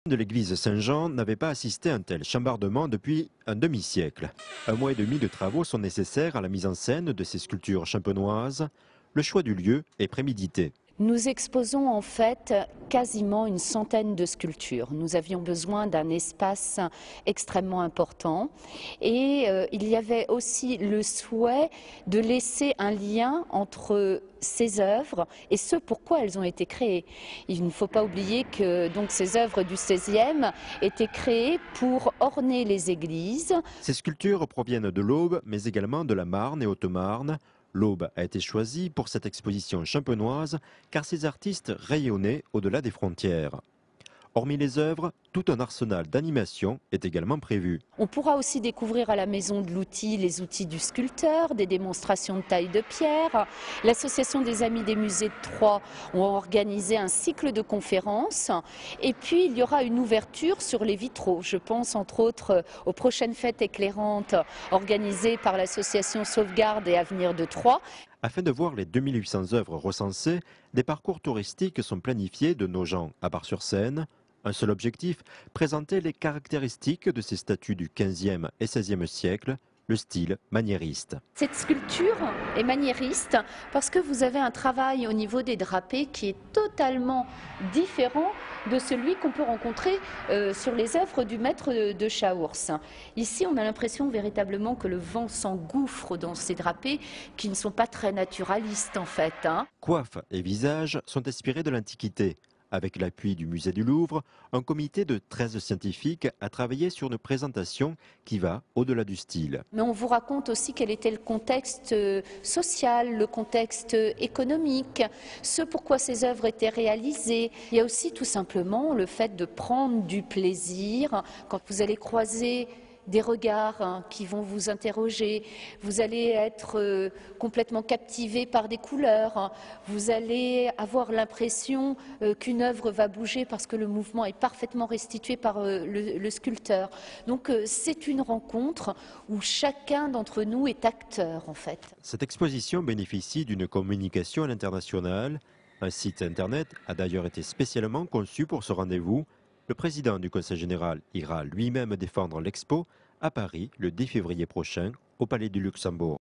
de l'église Saint-Jean n'avait pas assisté à un tel chambardement depuis un demi-siècle. 1 mois et demi de travaux sont nécessaires à la mise en scène de ces sculptures champenoises. Le choix du lieu est prémédité. Nous exposons en fait quasiment une centaine de sculptures. Nous avions besoin d'un espace extrêmement important et il y avait aussi le souhait de laisser un lien entre ces œuvres et ce pourquoi elles ont été créées. Il ne faut pas oublier que donc, ces œuvres du XVIe étaient créées pour orner les églises. Ces sculptures proviennent de l'Aube, mais également de la Marne et Haute-Marne. L'Aube a été choisie pour cette exposition champenoise car ces artistes rayonnaient au-delà des frontières. Hormis les œuvres, tout un arsenal d'animation est également prévu. On pourra aussi découvrir à la Maison de l'Outil les outils du sculpteur, des démonstrations de taille de pierre. L'Association des Amis des Musées de Troyes ont organisé un cycle de conférences. Et puis il y aura une ouverture sur les vitraux. Je pense entre autres aux prochaines fêtes éclairantes organisées par l'Association Sauvegarde et Avenir de Troyes. Afin de voir les 2800 œuvres recensées, des parcours touristiques sont planifiés de Nogent à Bar-sur-Seine. Un seul objectif, présenter les caractéristiques de ces statues du XVe et XVIe siècle, le style maniériste. Cette sculpture est maniériste parce que vous avez un travail au niveau des drapés qui est totalement différent de celui qu'on peut rencontrer sur les œuvres du maître de Chaours. Ici, on a l'impression véritablement que le vent s'engouffre dans ces drapés qui ne sont pas très naturalistes en fait. Coiffes et visages sont inspirés de l'Antiquité. Avec l'appui du musée du Louvre, un comité de 13 scientifiques a travaillé sur une présentation qui va au-delà du style. Mais on vous raconte aussi quel était le contexte social, le contexte économique, ce pourquoi ces œuvres étaient réalisées. Il y a aussi tout simplement le fait de prendre du plaisir quand vous allez croiser des regards qui vont vous interroger, vous allez être complètement captivé par des couleurs, vous allez avoir l'impression qu'une œuvre va bouger parce que le mouvement est parfaitement restitué par le sculpteur. Donc c'est une rencontre où chacun d'entre nous est acteur en fait. Cette exposition bénéficie d'une communication à l'international. Un site internet a d'ailleurs été spécialement conçu pour ce rendez-vous. Le président du Conseil général ira lui-même défendre l'expo à Paris le 10 février prochain au Palais du Luxembourg.